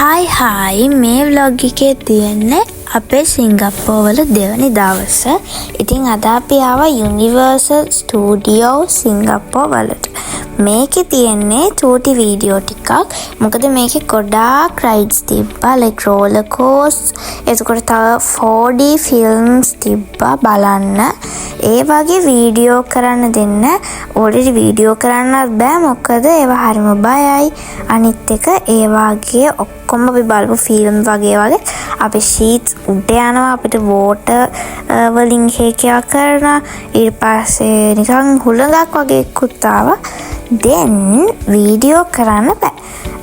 Hi මේ vlog එකේ තියෙන්නේ අපේ සිංගප්පූරුවල දෙවනි දවස. ඉතින් අද අපි ආවා Universal Studio සිංගප්පූරු වලට. මේකේ තියෙන්නේ චූටි වීඩියෝ ටිකක්. මොකද මේකේ ගොඩාක් rides තිබ්බා, like roller coasters. එතකොට තව 4D films තිබ්බා බලන්න. ඒ වගේ වීඩියෝ කරන්න දෙන්න. already වීඩියෝ කරන්නත් බෑ මොකද ඒවා හරිම බයයි. අනිත් එක ඒ වගේ ඔක්කොම අපි බලපු ෆිල්ම් වගේ අපි ෂීට්ස් උඩ යනවා අපිට වෝටර් වලින් හේකියා කරනවා ඊට පස්සේ නිකන් හුළඟක් වගේ එක්කුත් ආවා then වීඩියෝ කරන්න බෑ.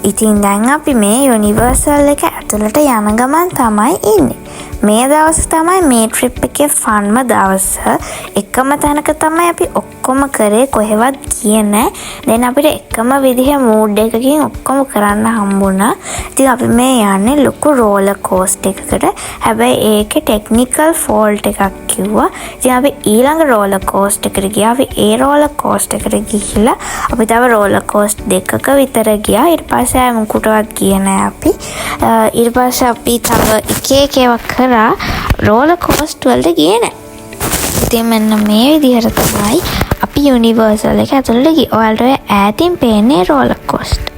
ඉතින් දැන් අපි මේ යුනිවර්සල් එක ඇතුළට යන ගමන් තමයි ඉන්නේ. මේ දවස් තමයි මේ ට්‍රිප් එකේ ෆන්ම දවස. එකම තැනක තමයි අපි ඔක්කොම කරේ, කොහෙවත් ගියේ නැහැ. දැන් අපිට එකම විදිහේ මූඩ් එකකින් ඔක්කොම කරන්න හම්බුණා. ඉතින් අපි මේ යන්නේ ලොකු රෝලර් කෝස්ටර් එකකට. හැබැයි ඒකේ ටෙක්නිකල් ෆෝල්ට් එකක් කිව්වා. ඉතින් අපි ඊළඟ රෝලර් කෝස්ටර් එකට ගියා. අපි ඒ රෝලර් කෝස්ටර් එකට ගිහිල්ලා අපි තව රෝලර් කෝස්ටර් දෙකක විතර ගියා. ඊට පස්සේ ආයෙ මුකුටවත් ගියේ නැහැ අපි. ඊට පස්සේ අපි තව එක ඒවා කරා රෝලර් කෝස්ටර් වලට ගියේ නැහැ. ඉතින් මෙන්න මේ විදිහට තමයි අපි යුනිවර්සල් එක ඇතුළට ගියේ. ඔයාලට ඔය ඈතින් පේන්නේ රෝලර් කෝස්ටර්.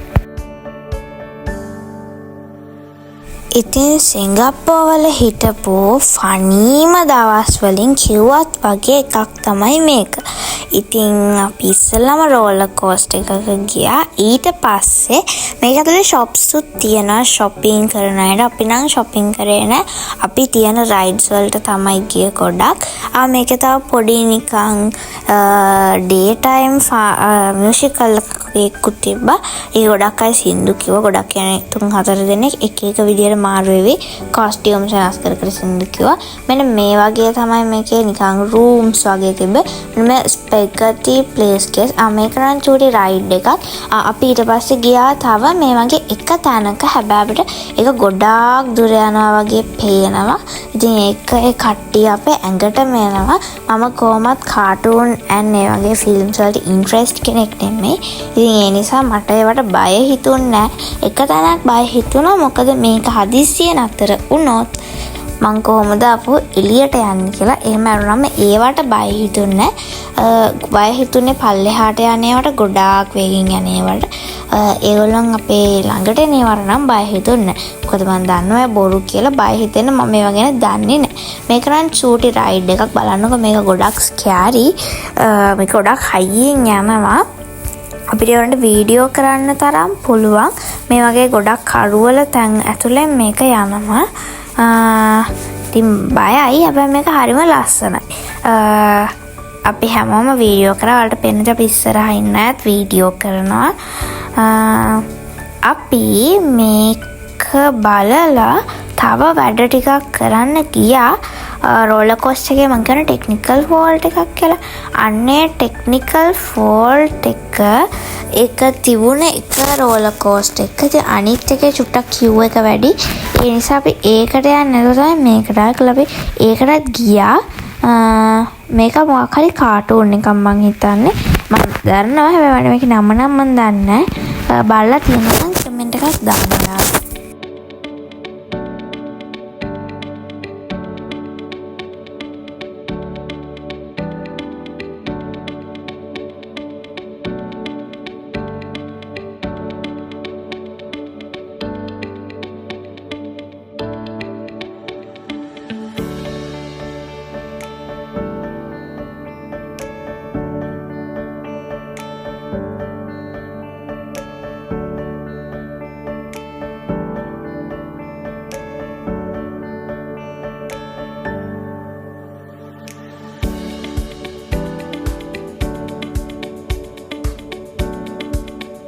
ඉතින් සිංගප්පූරුවල හිටපු ෆනීම දවස් වලින් කිව්වත් වගේ එකක් තමයි මේක. ඉතින් අපි ඉස්සෙල්ලාම රෝලර් කෝස්ටර් එකක ගියා. ඊට පස්සේ මේක ඇතුලේ shops උත් තියෙනවා. shopping කරන අයට අපි නම් shopping කරේ නැහැ. අපි තියෙන rides වලට තමයි ගියේ ගොඩක්. මේකේ තව පොඩි නිකන් daytime musical එකකුත් තිබ්බා. ඒ ගොඩක් අය සින්දු කිව්වා. ගොඩක් කියන්නේ 3-4 දෙනෙක් එක එක විදියට මාරු වෙවි costumes වෙනස් කර කර සින්දු කිව්වා. මෙන්න මේ වගේ තමයි මේකේ නිකන් rooms වගේ තිබ්බේ. මෙන්න spaghetti place case. මේක නම් චූටි ride එකක්. අපි ඊට පස්සේ ගියා තව මේ වගේ එක තැනක. හැබැයි අපිට ඒක ගොඩාක් දුර යනවා වගේ පේනවා. ඉතින් ඒක ඒ කට්ටිය අපේ ඇඟටම එනවා. මම කොහොමත් cartoon and ඒ වගේ films වලට interest කෙනෙක් නෙමෙයි. ඉතින් ඒ නිසා මට ඒවට බය හිතුන්නේ නැහැ. එක තැනක් බය හිතුණා. මොකද මේක හදිස්සියෙන් අතර වුණොත් මං කොහොමද අපු එළියට යන්නේ කියලා. එහෙම වුණාම ඒවට බය හිතුන්නේ නැහැ. බය හිතුනේ පල්ලෙහාට යන ඒවට, ගොඩාක් වේගෙන් යන ඒවට. ඒගොල්ලන් අපේ ළඟට එනේවට නම් බය හිතුන්නේ නැහැ. මොකද මං දන්නවා බොරු කියලා බය හිතෙන්න මම මේවා ගැන දන්නේ නැහැ. මේක නම් චූටි රයිඩ් එකක්. බලන්නකො මේක ගොඩක් ස්කෑරි. මේක ගොඩක් හයියෙන් යනවා. අපිට ඒවලට වීඩියෝ කරන්න තරම් පුළුවන්. මේ වගේ ගොඩක් කරුවල තැන් ඇතුලෙන් මේක යනවා. ඉතින් බයයි. හැබැයි මේක හරිම ලස්සනයි. අපි හැමෝම වීඩියෝ කරා. ඔයාලට පෙන්නට අපි ඉස්සරහා ඉන්නත් වීඩියෝ කරනවා. අපි මේක බලලා තව වැඩ ටිකක් කරන්න ගියා. රෝලර් කෝස්ටර් එකේ මම කියන ටෙක්නිකල් ෆෝල්ට් එකක් කියලා. අන්නේ ටෙක්නිකල් ෆෝල්ට් එක තිබුණ එක රෝලර් කෝස්ටර් එක. ඉතින් අනිත් එකේ චුට්ටක් queue එක වැඩි. ඒ නිසා අපි ඒකට යන්නේ නැතුව තමයි මේකට ආලා අපි ඒකටත් ගියා. මේක මොකක් හරි කාටූන් එකක් මං හිතන්නේ. මම දන්නවා හැබැයි මේකේ නම නම් මම දන්නේ නැහැ. බලලා තියෙනවා නම් කමෙන්ට් එකක් දාන්න.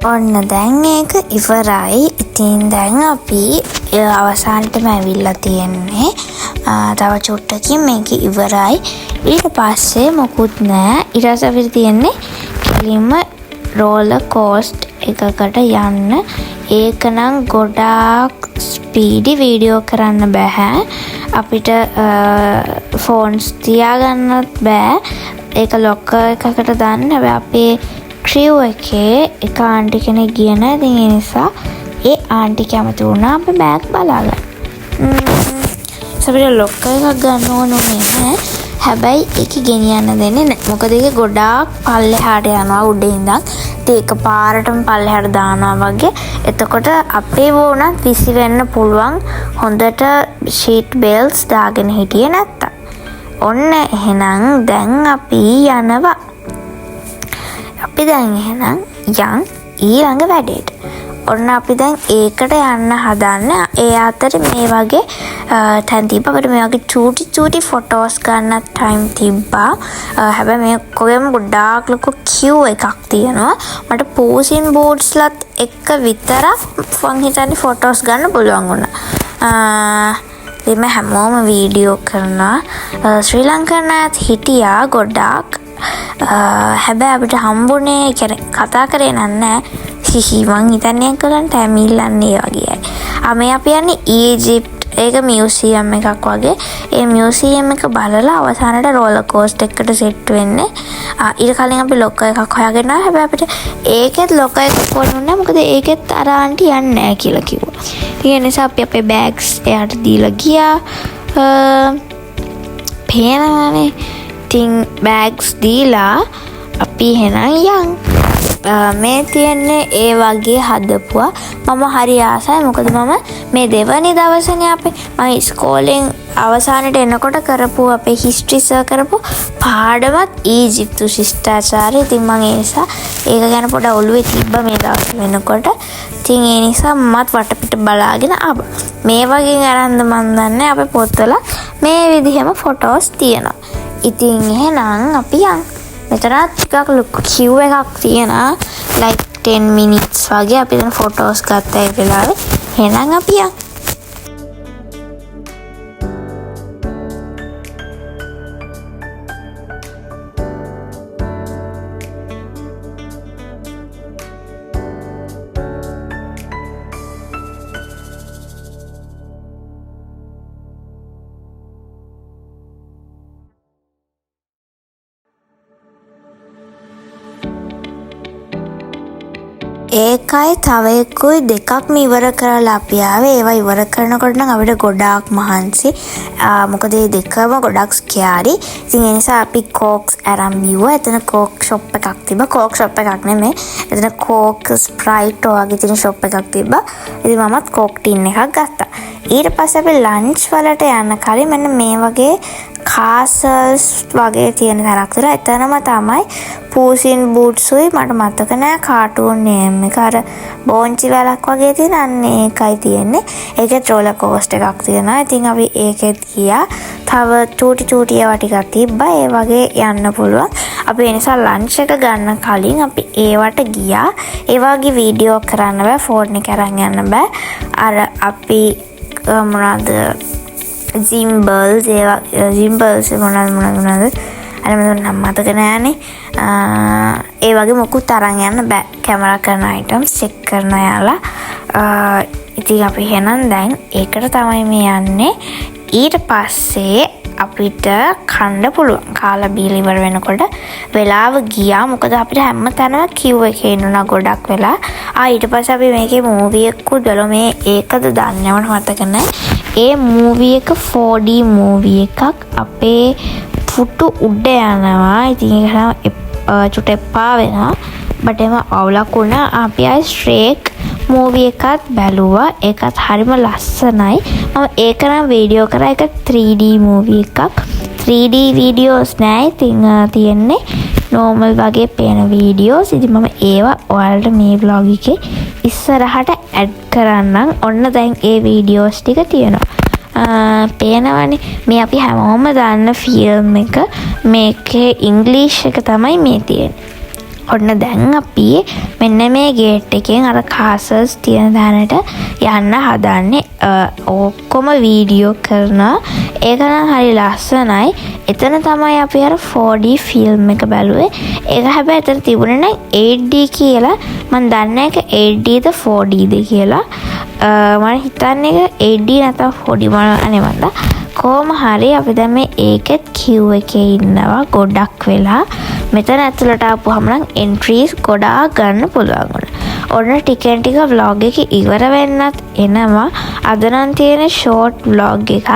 ඔන්න දැන් ඒක ඉවරයි. ඉතින් දැන් අපි අවසානටම ඇවිල්ලා තියෙන්නේ. තව චුට්ටකින් මේක ඉවරයි. ඊට පස්සේ මොකුත් නැහැ. ඊට පස්සේ අපිට තියෙන්නේ කෙලින්ම රෝලර් කෝස්ටර් එකකට යන්න. ඒක නම් ගොඩාක් ස්පීඩි වීඩියෝ කරන්න බෑ. අපිට ෆෝන්ස් තියාගන්නත් බෑ. ඒක ලොකර් එකකට දාන්න. හැබැයි අපේ ක්‍රියව් එකේ එක ආන්ටි කෙනෙක් ගිය නැහැ. ඉතින් ඒ නිසා ඒ ආන්ටි කැමති වුණා අපේ බෑග් බලාගන්න. අපිට ලොක් එකක් ගන්න ඕනේ නැහැ. හැබැයි ඒක ගෙනියන්න දෙන්නේ නැහැ. මොකද ඒක ගොඩාක් පල්ලෙහාට යනවා උඩින් ඉඳන්. ඒක පාරටම පල්ලෙහාට දානවා වගේ. එතකොට අපේ වුණත් විසි වෙන්න පුළුවන් හොඳට ෂීට් බෙල්ට්ස් දාගෙන හිටියේ නැත්තම්. ඔන්න එහෙනම් දැන් අපි යනවා. අපි දැන් එහෙනම් යන් ඊළඟ වැඩේට. ඔන්න අපි දැන් ඒකට යන්න හදන්නේ. ඒ අතර මේ වගේ තැන් තිබ්බා. අපිට මේ වගේ චූටි ෆොටෝස් ගන්න ටයිම් තිබ්බා. හැබැයි මේ කොහෙම ගොඩාක් ලොකු කියු එකක් තියෙනවා. මට පූසින් බූට්ස්ලත් එක විතරක් මං හිතන්නේ ෆොටෝස් ගන්න පුළුවන් වුණා. ඉතින් හැමෝම වීඩියෝ කරනවා. ශ්‍රී ලංකන් අයත් හිටියා ගොඩාක්. හැබැයි අපිට හම්බුනේ කතා කරේ නැහැ. මං හිතන්නේ කලන් ටැමිල්ලන්නේ වගේ. මේ අපි යන්නේ ඊජිප්ට්. ඒක මියුසියම් එකක් වගේ. ඒ මියුසියම් එක බලලා අවසානට රෝලර් කෝස්ටර් එකකට සෙට් වෙන්නේ. ඊට කලින් අපි ලොකෝ එකක් හොයාගෙන ආවා. හැබැයි අපිට ඒකෙත් ලොකෝ එකක් ඕනුන්නේ. මොකද ඒකෙත් අර ආන්ටි යන්නේ නැහැ කියලා කිව්වා. ඒ නිසා අපි අපේ බෑග්ස් එයාට දීලා ගියා. පේනවානේ. ඉතින් බෑග්ස් දීලා අපි එහෙනම් යන්. මේ තියෙන්නේ ඒ වගේ හදපුවා. මම හරි ආසයි. මොකද මම මේ දෙවනි දවසනේ මම ඉස්කෝලෙන් අවසානට එනකොට කරපු අපේ හිස්ටරි සර් කරපු පාඩමත් ඊජිප්තු ශිෂ්ටාචාරය. ඉතින් මම ඒ නිසා ඒක ගැන පොඩ්ඩක් ඔළුවේ තිබ්බ මේ දවස් වෙනකොට. ඉතින් ඒ නිසා මමත් වටපිට බලාගෙන ආවා. මේ වගේ අරන්ද මන් දන්නේ අපේ පොත්වල මේ විදිහම ෆොටෝස් තියෙනවා. ඉතින් එහෙනම් අපි යන්. මෙතනත් ටිකක් ලොකු කියු එකක් තියෙනවා. like 10 minutes වගේ අපි දැන් ෆොටෝස් ගත්තා ඒ වෙලාවේ. එහෙනම් අපි යන්. ඒකයි තව එක්කුයි දෙකක්ම ඉවර කරලා අපි ආවේ. ඒවා ඉවර කරනකොට නම් අපිට ගොඩාක් මහන්සි. මොකද මේ දෙකම ගොඩක් ස්කෑරි. ඉතින් ඒ නිසා අපි කෝක්ස් අරන් බිව්වා. එතන කෝක් ෂොප් එකක් තිබ්බා. කෝක් ෂොප් එකක් නෙමෙයි. එතන කෝක් ස්ප්‍රයිට් වගේ තියෙන ෂොප් එකක් තිබ්බා. ඉතින් මමත් කෝක් ටින් එකක් ගත්තා. ඊට පස්සේ අපි ලන්ච් වලට යන්න කලින් මෙන්න මේ වගේ කාසල්ස් වගේ තියෙන තැනක් තියලා එතනම තමයි පූසින් බූට්සුයි මට මතක නෑ කාටූන් නේම් එක අර බෝංචි වලක් වගේ තියෙන අන්න ඒකයි තියෙන්නේ. ඒකේ රෝලර් කෝස්ටර් එකක් තියෙනවා. ඉතින් අපි ඒකෙත් ගියා. තව චූටි ඒවා ටිකක් තිබ්බා. ඒ වගේ යන්න පුළුවන්. අපි ඒ නිසා ලන්ච් එක ගන්න කලින් අපි ඒවට ගියා. ඒ වගේ වීඩියෝ කරන්න බෑ. ෆෝන් එක අරන් යන්න බෑ. අර අපි මොනවාද ජිම්බල්ස් මොනවද අර මම මතක නෑනේ. ඒ වගේ මොකුත් අරන් යන්න බෑ. කැමරා කරන අයිටම්ස් චෙක් කරන යාලා. ඉතින් අපි එහෙනම් දැන් ඒකට තමයි මේ යන්නේ. ඊට පස්සේ අපිට කන්න පුළුවන්. කාලා බීලා ඉවර වෙනකොට වෙලාව ගියා. මොකද අපිට හැමතැනම කියු එකේ ඉන්නුනා ගොඩක් වෙලා. ඊට පස්සේ අපි මේකේ මූවි එකකුත් බලමු. මේ ඒකද දන්නේ නැවන මතක නෑ. ඒ මූවි එක 4D මූවි එකක් අපේ පුටු උඩ යනවා. ඉතින් ඒක චුට්ට එපා වෙනවා. බට් එම අවුලක් වුණා. අපි ආයි ස්ට්‍රේක් මූවි එකත් බැලුවා. ඒකත් හරිම ලස්සනයි. මම ඒක නම් වීඩියෝ කරා. ඒක 3D මූවි එකක්. 3D වීඩියෝස් නෑ. ඉතින් තියෙන්නේ නෝමල් වගේ පේන වීඩියෝස්. ඉතින් මම ඒවා ඔයාලට මේ vlog එකේ ඉස්සරහට ඇඩ් කරන්නම්. ඔන්න දැන් ඒ වීඩියෝස් ටික තියෙනවා. පේනවනේ මේ අපි හැමෝම දන්න ෆිල්ම් එක. මේකේ ඉංග්‍රීසි එක තමයි මේ තියෙන්නේ. ඔන්න දැන් අපි මෙන්න මේ ගේට් එකෙන් අර කාසල්ස් තියෙන තැනට යන්න හදන්නේ. ඔක්කොම වීඩියෝ කරනවා. ඒක නම් හරි ලස්සනයි. එතන තමයි අපි අර 4D ෆිල්ම් එක බැලුවේ. ඒක හැබැයි එතන තිබුණේ නම් 8D කියලා. මම දන්නේ ඒක 8Dද 4Dද කියලා. මම හිතන්නේ ඒක 8D නැත්නම් 4D මම අනේ මන්ද. කොහොම හරි අපි දැන් මේ ඒකෙත් queue එකේ ඉන්නවා ගොඩක් වෙලා. මෙතන ඇතුළට ආපුවම නම් entries ගොඩාක් ගන්න පුළුවන් වුණා. ඔන්න ටිකෙන් ටික vlog එක ඉවර වෙන්නත් එනවා. අද නම් තියෙන short vlog එකක්.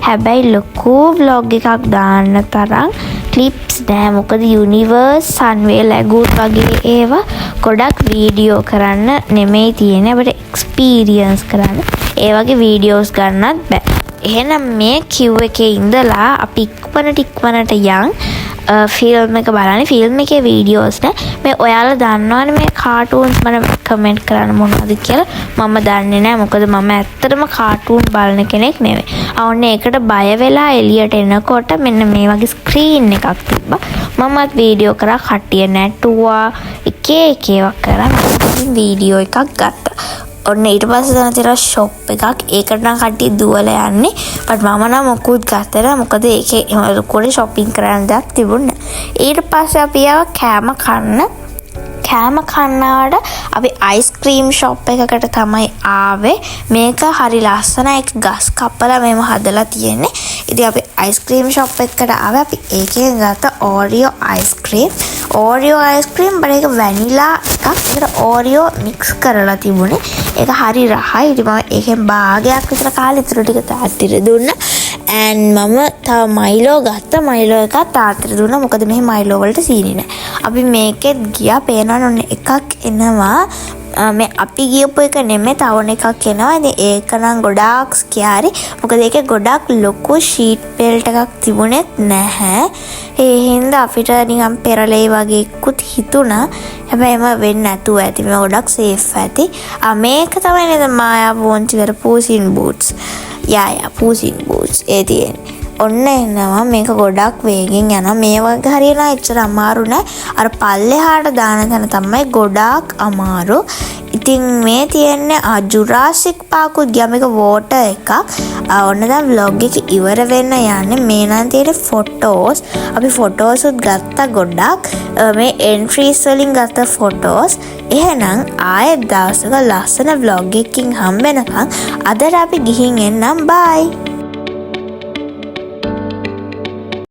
හැබැයි ලොකු vlog එකක් දාන්න තරම් clips නෑ. මොකද universe sunway lagoon වගේ ඒවා ගොඩක් වීඩියෝ කරන්න නෙමෙයි තියෙන්නේ. අපිට experience කරන්න. ඒ වගේ videos ගන්නත් බෑ. එහෙනම් මේ queue එකේ ඉඳලා අපි ඉක්මනට යන් ෆිල්ම් එක බලන්නේ. ෆිල්ම් එකේ වීඩියෝස් නේ. මේ ඔයාලා දන්නවනේ මේ කාටූන්ස් මට කමෙන්ට් කරන්න මොනවද කියලා. මම දන්නේ නැහැ. මොකද මම ඇත්තටම කාටූන් බලන කෙනෙක් නෙවෙයි. ඔන්න ඒකට බය වෙලා එළියට එනකොට මෙන්න මේ වගේ ස්ක්‍රීන් එකක් තිබ්බා. මමත් වීඩියෝ කරා, කට්ටිය නැටුවා, එක ඒවා කරා. මම වීඩියෝ එකක් ගත්තා. ඔන්න ඊට පස්සේ දැන් තියෙනවා ෂොප් එකක්. ඒකට නම් කට්ටිය දුවලා යන්නේ. බට් මම නම් මොකුත් ගත්තේ නැහැ. මොකද ඒකේ ලොකුට shopping කරන්න දෙයක් තිබුණේ නැහැ. ඊට පස්සේ අපි ආවා කෑම කන්නාට අපි අයිස්ක්‍රීම් ෂොප් එකකට තමයි ආවේ. මේක හරි ලස්සනයි. ඒක ගස් කපලා මෙහෙම හදලා තියෙන්නේ. ඉතින් අපි අයිස්ක්‍රීම් ෂොප් එකකට ආවේ. අපි ඒකෙන් ගත්ත ඕරියෝ අයිස්ක්‍රීම්. ඕරියෝ අයිස්ක්‍රීම් බට ඒක වැනිලා එකක්. ඒකට ඕරියෝ මික්ස් කරලා තිබුණේ. ඒක හරි රහයි. ඉතින් මම ඒකෙන් භාගයක් විතර කාලේ ඉතුරු ටික තාත්තට දුන්නා. and මම තව මයිලෝ ගත්තා. මයිලෝ එකක් තාත්තට දුන්නා. මොකද මෙහි මයිලෝ වලට සීනි නැහැ. අපි මේකෙත් ගියා. පේනවා ඔන්න එකක් එනවා. මේ අපි ගියපු එක නෙමෙයි, තවන එකක් එනවා. ඉතින් ඒක නම් ගොඩාක් ස්කියාරි. මොකද ඒකේ ගොඩක් ලොකු ෂීට් බෙල්ට් එකක් තිබුණෙත් නැහැ. ඒ හින්දා අපිට නිකන් පෙරලේ වගේ ඉක්කුත් හිතුණා. හැබැයි එම වෙන්නේ නැතුව ඇති. මේ ගොඩක් සේෆ් ඇති. මේක තමයි නේද මායා වොන්චි කර පූසින් බූට්ස්. යා පූසින් බූට්ස් ඒ තියෙන්නේ. ඔන්න එනවා. මේක ගොඩක් වේගෙන් යනවා. මේ වගේ හරියන එච්චර අමාරු නෑ. අර පල්ලෙහාට දාන තැන තමයි ගොඩාක් අමාරු. ඉතින් මේ තියෙන්නේ ජුරාසික් පාකුත් ගියා. මේක වෝටර් එකක්. ඔන්න දැන් vlog එක ඉවර වෙන්න යන්නේ. මේ නම් තියෙන්නේ ෆොටෝස්. අපි ෆොටෝස් උත් ගත්තා ගොඩක්. මේ එන්ට්‍රීස් වලින් ගත්ත ෆොටෝස්. එහෙනම් ආයෙත් දවසක ලස්සන vlog එකකින් හම්බ වෙනකන් අදට අපි ගිහින් එන්නම්. බයි.